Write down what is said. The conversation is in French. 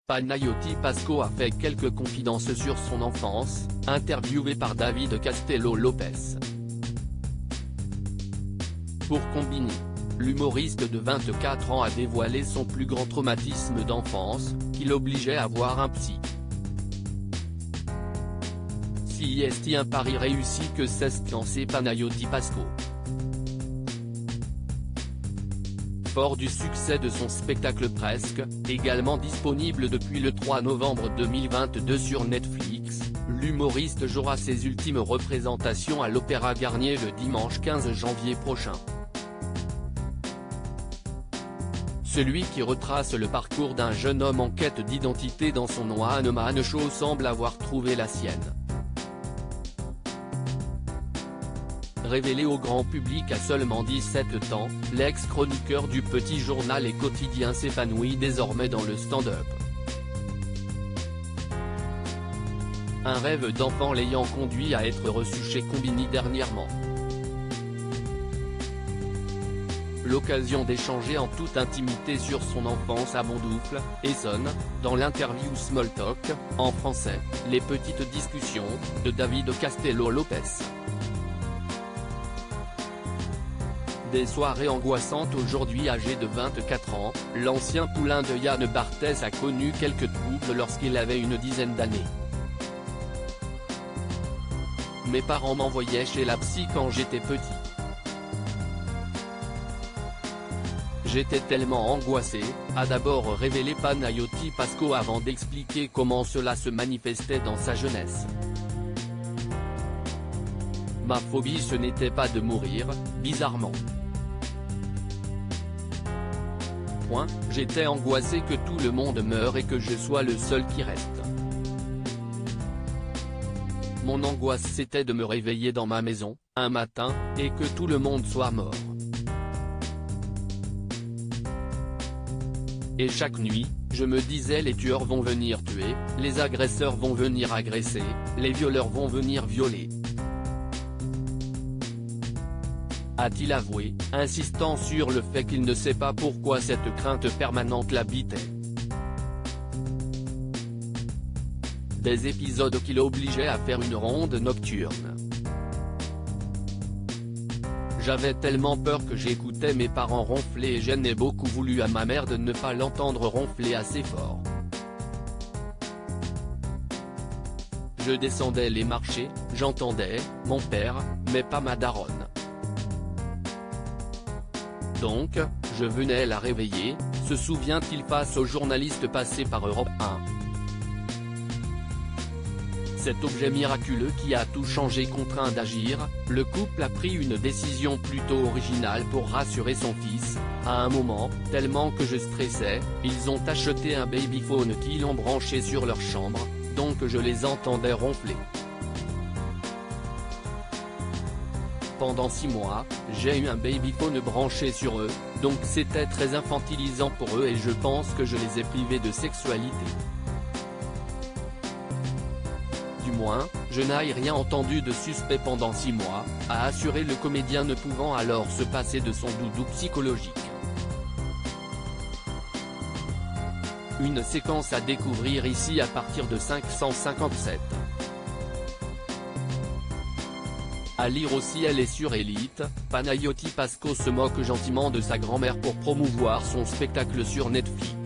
Panayotis Pasco a fait quelques confidences sur son enfance, interviewé par David Castello Lopez. Pour Combini, l'humoriste de 24 ans a dévoilé son plus grand traumatisme d'enfance, qui l'obligeait à voir un psy. Si est un pari réussi que s'est lancé Panayotis Pasco. Fort du succès de son spectacle Presque, également disponible depuis le 3 novembre 2022 sur Netflix, l'humoriste jouera ses ultimes représentations à l'Opéra Garnier le dimanche 15 janvier prochain. Celui qui retrace le parcours d'un jeune homme en quête d'identité dans son one-man show semble avoir trouvé la sienne. Révélé au grand public à seulement 17 ans, l'ex-chroniqueur du petit journal et quotidien s'épanouit désormais dans le stand-up. Un rêve d'enfant l'ayant conduit à être reçu chez Combini dernièrement. L'occasion d'échanger en toute intimité sur son enfance à Bondoufle, Essonne, dans l'interview Small Talk, en français, les petites discussions, de David Castello Lopez. Des soirées angoissantes. Aujourd'hui âgé de 24 ans, l'ancien poulain de Yann Barthès a connu quelques troubles lorsqu'il avait une dizaine d'années. Mes parents m'envoyaient chez la psy quand j'étais petit. J'étais tellement angoissé, a d'abord révélé Panayotis Pasco avant d'expliquer comment cela se manifestait dans sa jeunesse. Ma phobie ce n'était pas de mourir, bizarrement. J'étais angoissé que tout le monde meure et que je sois le seul qui reste. Mon angoisse c'était de me réveiller dans ma maison, un matin, et que tout le monde soit mort. Et chaque nuit, je me disais les tueurs vont venir tuer, les agresseurs vont venir agresser, les violeurs vont venir violer. A-t-il avoué, insistant sur le fait qu'il ne sait pas pourquoi cette crainte permanente l'habitait. Des épisodes qui l'obligeaient à faire une ronde nocturne. J'avais tellement peur que j'écoutais mes parents ronfler et j'en ai beaucoup voulu à ma mère de ne pas l'entendre ronfler assez fort. Je descendais les marchés, j'entendais, mon père, mais pas ma daronne. Donc, je venais la réveiller, se souvient-il face au journaliste passé par Europe 1. Cet objet miraculeux qui a tout changé contraint d'agir, le couple a pris une décision plutôt originale pour rassurer son fils. À un moment, tellement que je stressais, ils ont acheté un babyphone qu'ils ont branché sur leur chambre, donc je les entendais ronfler. Pendant 6 mois, j'ai eu un babyphone branché sur eux, donc c'était très infantilisant pour eux et je pense que je les ai privés de sexualité. Du moins, je n'ai rien entendu de suspect pendant 6 mois, a assuré le comédien ne pouvant alors se passer de son doudou psychologique. Une séquence à découvrir ici à partir de 557. À lire aussi. Elle est sur Elite, Panayotis Pasco se moque gentiment de sa grand-mère pour promouvoir son spectacle sur Netflix.